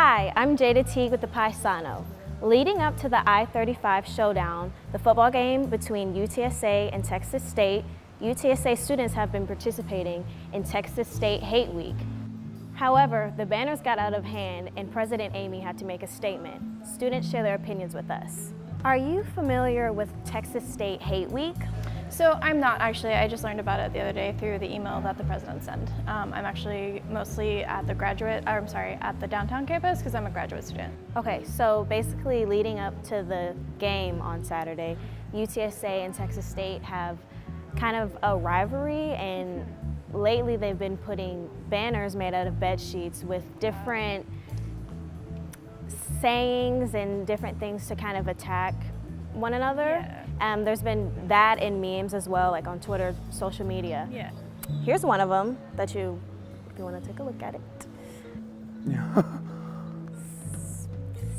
Hi, I'm Jada Teague with the Paisano. Leading up to the I-35 showdown, the football game between UTSA and Texas State, UTSA students have been participating in Texas State Hate Week. However, the banners got out of hand and President Eighmy had to make a statement. Students share their opinions with us. Are you familiar with Texas State Hate Week? So I'm not actually, I just learned about it the other day through the email that the president sent. I'm actually mostly at the at the downtown campus because I'm a graduate student. Okay, so basically leading up to the game on Saturday, UTSA and Texas State have kind of a rivalry, and lately they've been putting banners made out of bed sheets with different sayings and different things to kind of attack one another. Yeah. There's been that in memes as well, like on Twitter, social media. Yeah. Here's one of them that if you want to take a look at it.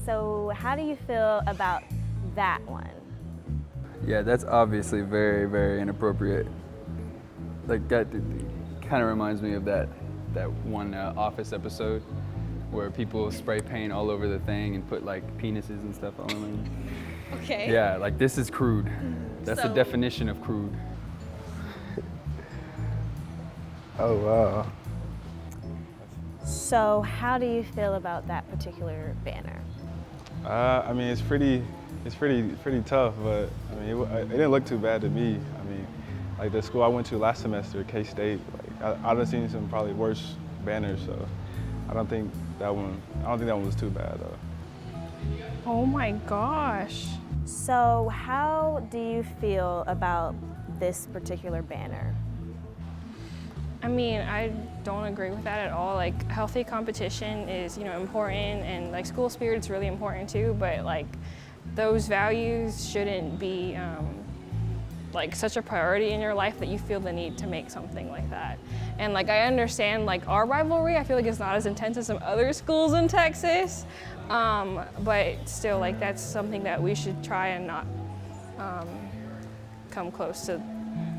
So how do you feel about that one? Yeah, that's obviously very, very inappropriate. Like that kind of reminds me of that one Office episode where people spray paint all over the thing and put like penises and stuff on them. Okay. Yeah, like this is crude. That's the definition of crude. Oh, wow. So how do you feel about that particular banner? I mean, it's pretty tough, but I mean, it didn't look too bad to me. I mean, like the school I went to last semester, K-State, like I've seen some probably worse banners, so I don't think that one was too bad though. Oh my gosh. So how do you feel about this particular banner? I mean, I don't agree with that at all. Like, healthy competition is, important, and like school spirit is really important too, but like those values shouldn't be like such a priority in your life that you feel the need to make something like that. And like, I understand like our rivalry, I feel like it's not as intense as some other schools in Texas, but still like that's something that we should try and not come close to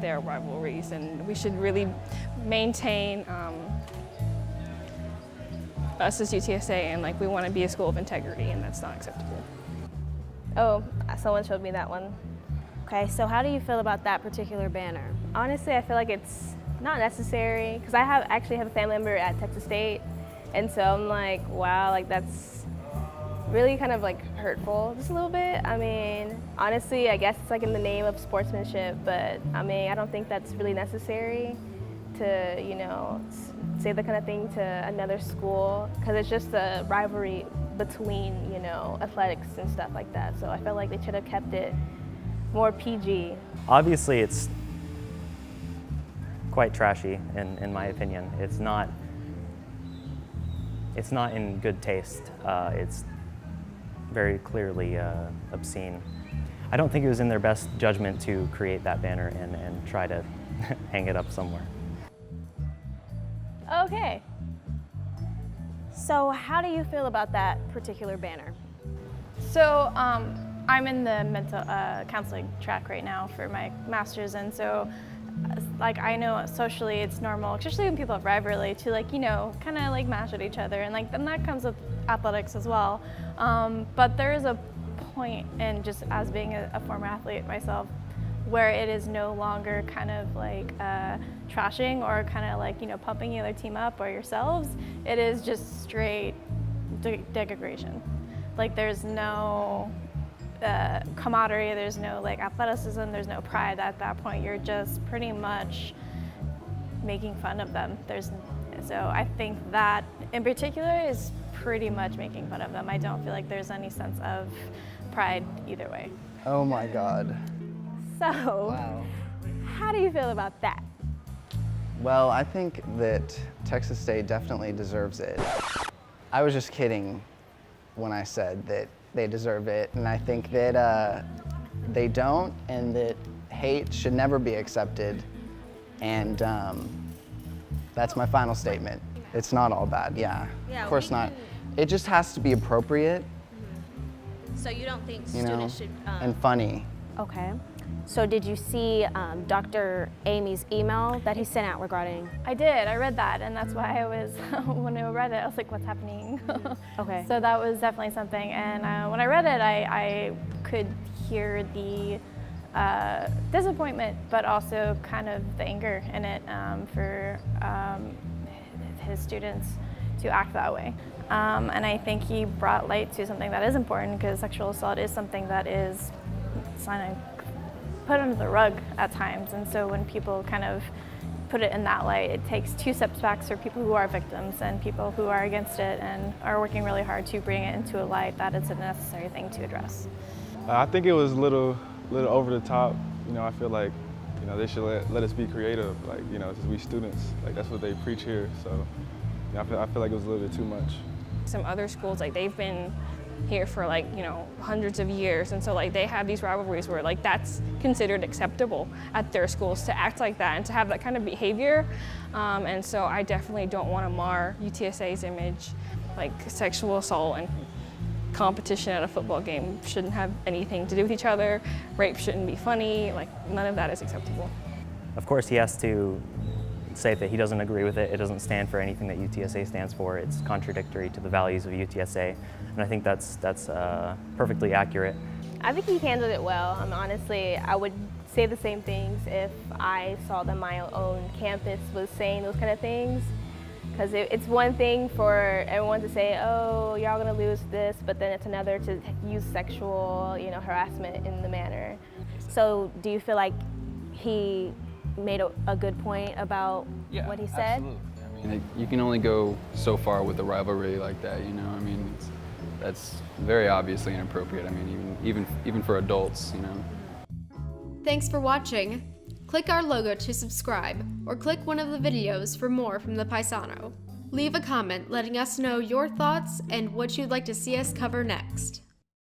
their rivalries, and we should really maintain us as UTSA, and like we want to be a school of integrity, and that's not acceptable. Oh, someone showed me that one. Okay, so how do you feel about that particular banner? Honestly, I feel like it's not necessary because I actually have a family member at Texas State, and so I'm like, wow, like that's really kind of like hurtful just a little bit. I mean, honestly, I guess it's like in the name of sportsmanship, but I mean, I don't think that's really necessary to, say the kind of thing to another school, because it's just a rivalry between, athletics and stuff like that. So I felt like they should have kept it more PG. Obviously, it's quite trashy, in my opinion. It's not in good taste. It's very clearly obscene. I don't think it was in their best judgment to create that banner and try to hang it up somewhere. Okay. So how do you feel about that particular banner? So I'm in the mental counseling track right now for my master's, and so like I know socially it's normal, especially when people have rivalry, to like kind of like mash at each other, and like then that comes with athletics as well. But there is a point, and just as being a former athlete myself, where it is no longer kind of like trashing or kind of like pumping the other team up or yourselves. It is just straight degradation. Like there's no camaraderie, there's no like athleticism, there's no pride. At that point, you're just pretty much making fun of them. So I think that in particular is pretty much making fun of them. I don't feel like there's any sense of pride either way. Oh my God. So, Wow. how do you feel about that? Well, I think that Texas State definitely deserves it. I was just kidding when I said that they deserve it, and I think that they don't, and that hate should never be accepted, and that's my final statement. It's not all bad, yeah. Of course not. It just has to be appropriate. So you don't think students should... and funny. Okay. So did you see Dr. Eighmy's email that he sent out regarding? I did, I read that, and that's why I was, when I read it, I was like, what's happening? Okay. So that was definitely something, and when I read it, I could hear the disappointment, but also kind of the anger in it for his students to act that way. And I think he brought light to something that is important, because sexual assault is something that is put under the rug at times, and so when people kind of put it in that light, it takes two steps back for people who are victims and people who are against it and are working really hard to bring it into a light that it's a necessary thing to address. I think it was a little over the top. You know, I feel like, you know, they should let us be creative. Like, you know, as we students, like that's what they preach here. So, you know, I feel like it was a little bit too much. Some other schools, like they've been here for like, you know, hundreds of years, and so like they have these rivalries where like that's considered acceptable at their schools to act like that and to have that kind of behavior. And so I definitely don't want to mar UTSA's image. Like sexual assault and competition at a football game shouldn't have anything to do with each other. Rape shouldn't be funny. Like none of that is acceptable. Of course, he has to say that he doesn't agree with it. It doesn't stand for anything that UTSA stands for. It's contradictory to the values of UTSA, and I think that's perfectly accurate. I think he handled it well. Honestly, I would say the same things if I saw that my own campus was saying those kind of things. Because it's one thing for everyone to say, oh, y'all gonna lose this, but then it's another to use sexual, you know, harassment in the manner. So do you feel like he made a good point about what he said? Absolutely. I mean, you can only go so far with a rivalry like that, you know. I mean, that's very obviously inappropriate. I mean, even for adults, you know. Thanks for watching. Click our logo to subscribe, or click one of the videos for more from the Paisano. Leave a comment letting us know your thoughts and what you'd like to see us cover next.